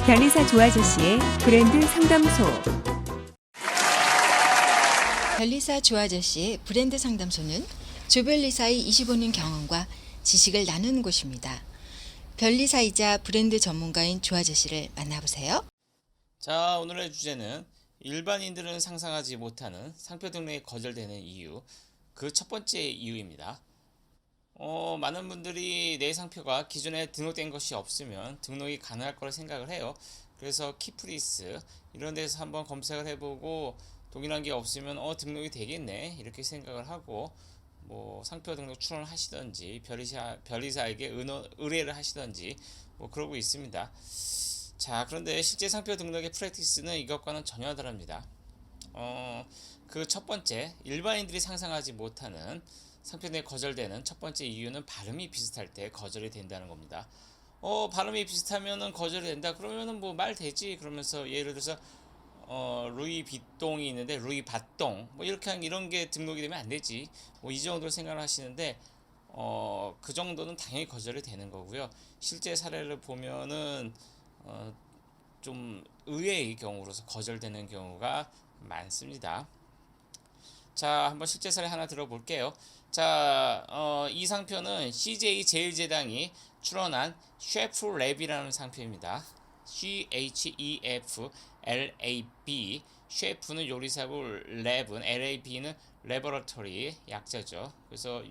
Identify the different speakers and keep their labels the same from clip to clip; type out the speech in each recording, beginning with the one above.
Speaker 1: 변리사 조아저씨의 브랜드 상담소.
Speaker 2: 변리사 조아저씨의 브랜드 상담소는 조변리사의 25년 경험과 지식을 나누는 곳입니다. 변리사이자 브랜드 전문가인 조아저씨를 만나보세요.
Speaker 3: 자, 오늘의 주제는 일반인들은 상상하지 못하는 상표 등록이 거절되는 이유, 그 첫 번째 이유입니다. 많은 분들이 내 상표가 기존에 등록된 것이 없으면 등록이 가능할 거라 생각을 해요. 그래서 키프리스 이런 데서 한번 검색을 해보고 동일한 게 없으면 등록이 되겠네 이렇게 생각을 하고 상표 등록 출원을 하시던지 변리사에게 의뢰를 하시던지 그러고 있습니다. 자, 그런데 실제 상표 등록의 프랙티스는 이것과는 전혀 다릅니다. 그 첫 번째, 일반인들이 상상하지 못하는 상표 등록이 거절되는 첫 번째 이유는 발음이 비슷할 때 거절이 된다는 겁니다. 발음이 비슷하면은 거절이 된다 그러면은 말 되지 그러면서 예를 들어서 루이 빗동이 있는데 루이 밭동 이런 게 등록이 되면 안 되지 이 정도로 생각을 하시는데 그 정도는 당연히 거절이 되는 거고요. 실제 사례를 보면은 좀 의외의 경우로서 거절되는 경우가 많습니다. 자, 한번 실제 사례 하나 들어볼게요. 자, 이 상표는 CJ 제일제당이 출원한 셰프랩이라는 상표입니다. CHEFLAB. 셰프는 요리사고 랩은 LAB는 레버러터리 약자죠. 그래서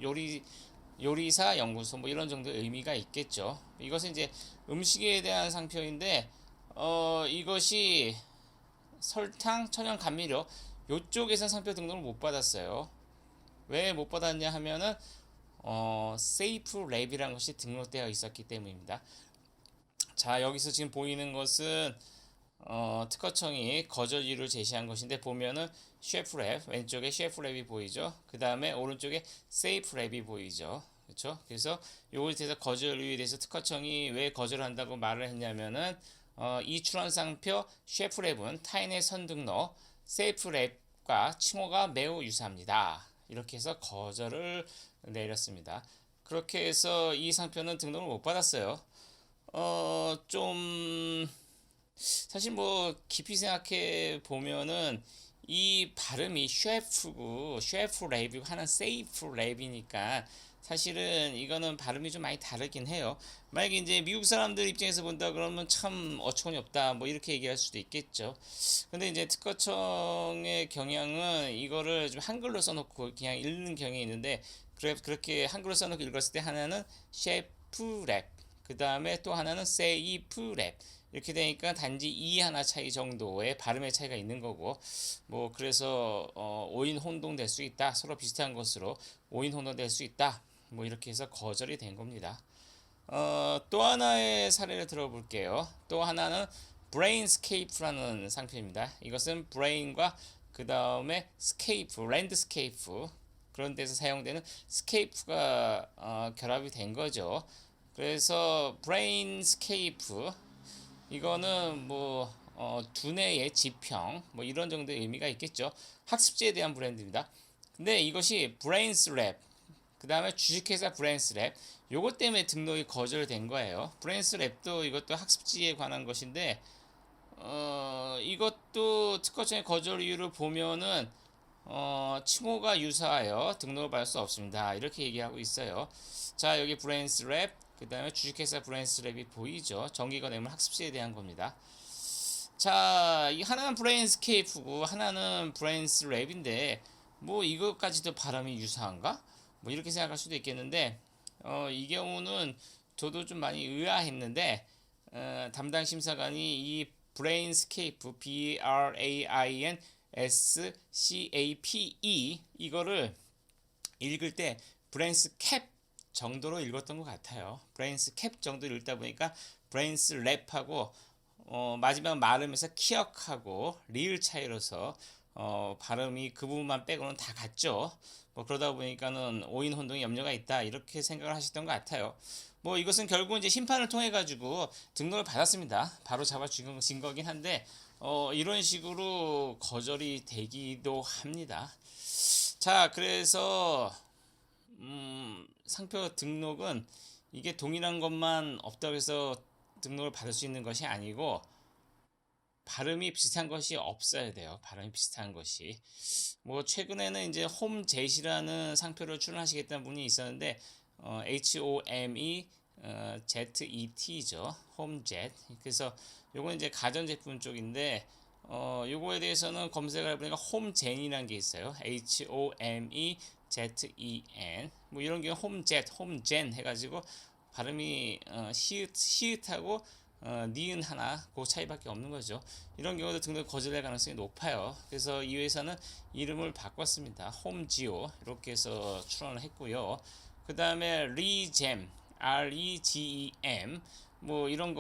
Speaker 3: 요리사 연구소 이런 정도 의미가 있겠죠. 이것은 이제 음식에 대한 상표인데 이것이 설탕, 천연 감미료 요쪽에서 상표 등록을 못 받았어요. 왜 못 받았냐 하면은 세이프 랩이라는 것이 등록되어 있었기 때문입니다. 자, 여기서 지금 보이는 것은 특허청이 거절 이유를 제시한 것인데 보면은 셰프랩 왼쪽에 셰프랩이 보이죠. 그 다음에 오른쪽에 세이프랩이 보이죠. 그렇죠? 그래서 요거에 대해서 거절 이유에 대해서 특허청이 왜 거절한다고 말을 했냐면은 이 출원 상표 셰프랩은 타인의 선등록 세이프랩과 칭호가 매우 유사합니다. 이렇게 해서 거절을 내렸습니다. 그렇게 해서 이 상표는 등록을 못 받았어요. 좀 사실 깊이 생각해 보면은 이 발음이 셰프랩이고 하는 세이프랩이니까 사실은 이거는 발음이 좀 많이 다르긴 해요. 만약에 이제 미국 사람들 입장에서 본다 그러면 참 어처구니 없다 이렇게 얘기할 수도 있겠죠. 근데 이제 특허청의 경향은 이거를 좀 한글로 써놓고 그냥 읽는 경향이 있는데 그렇게 한글로 써놓고 읽었을 때 하나는 셰프랩 그 다음에 또 하나는 세이프랩 이렇게 되니까 단지 이 하나 차이 정도의 발음의 차이가 있는 거고 그래서 오인 혼동될 수 있다. 서로 비슷한 것으로 오인 혼동될 수 있다. 이렇게 해서 거절이 된 겁니다. 또 하나의 사례를 들어볼게요. 또 하나는 브레인스케이프라는 상표입니다. 이것은 브레인과 그 다음에 스케이프, 랜드스케이프 그런 데서 사용되는 스케이프가 결합이 된 거죠. 그래서 브레인스케이프 이거는 두뇌의 지평 이런 정도의 의미가 있겠죠. 학습지에 대한 브랜드입니다. 근데 이것이 브레인스랩 그 다음에 주식회사 브레인스랩 요것 때문에 등록이 거절된 거예요. 브레인스랩도 이것도 학습지에 관한 것인데 이것도 특허청의 거절 이유를 보면은 칭호가 유사하여 등록을 받을 수 없습니다. 이렇게 얘기하고 있어요. 자, 여기 브레인스랩 그 다음에 주식회사 브레인스랩이 보이죠. 정기과 뇌물 학습지에 대한 겁니다. 자, 이 하나는 브레인스케이프고 하나는 브레인스랩인데 이것까지도 발음이 유사한가? 이렇게 생각할 수도 있겠는데 이 경우는 저도 좀 많이 의아했는데 담당 심사관이 이 브레인스케이프 BRAINSCAPE 이거를 읽을 때 브레인스캡 정도로 읽었던 것 같아요. 브레인스캡 정도로 읽다 보니까 브레인스랩하고 마지막 말하면서 키역하고 리을 차이로서 발음이 그 부분만 빼고는 다 같죠. 그러다 보니까는 오인 혼동이 염려가 있다 이렇게 생각을 하셨던 것 같아요. 이것은 결국 이제 심판을 통해 가지고 등록을 받았습니다. 바로 잡아준 거긴 한데 이런 식으로 거절이 되기도 합니다. 자, 그래서 상표 등록은 이게 동일한 것만 없다고 해서 등록을 받을 수 있는 것이 아니고 발음이 비슷한 것이 없어야 돼요. 발음이 비슷한 것이. 뭐 최근에는 이제 홈젯이라는 상표를 출원하시겠다는 분이 있었는데 HOME ZET죠. 홈젯. 그래서 요건 이제 가전제품 쪽인데 요거에 대해서는 검색을 해보니까 홈젠이라는 게 있어요. HOMEZEN. 뭐 이런 경우 홈젯, 홈젠 해가지고 발음이 시읒하고 니은 하나 그 차이밖에 없는 거죠. 이런 경우도 등록 거절될 가능성이 높아요. 그래서 이 회사는 이름을 바꿨습니다. 홈지오 이렇게 해서 출원을 했고요. 그 다음에 리잼, REGEM 뭐 이런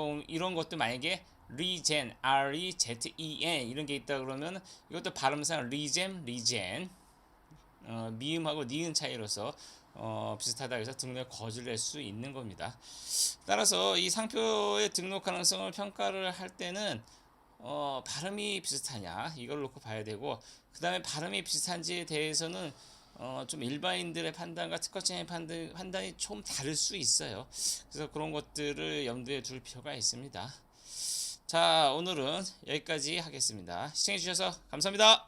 Speaker 3: 것도 만약에 리젠, REZEN 이런 게 있다 그러면 이것도 발음상 리젠 미음하고 니은 차이로서 비슷하다 해서 등록 거절될 수 있는 겁니다. 따라서 이 상표의 등록 가능성을 평가를 할 때는 발음이 비슷하냐 이걸 놓고 봐야 되고, 그 다음에 발음이 비슷한지에 대해서는 좀 일반인들의 판단과 특허청의 판단이 좀 다를 수 있어요. 그래서 그런 것들을 염두에 둘 필요가 있습니다. 자, 오늘은 여기까지 하겠습니다. 시청해 주셔서 감사합니다.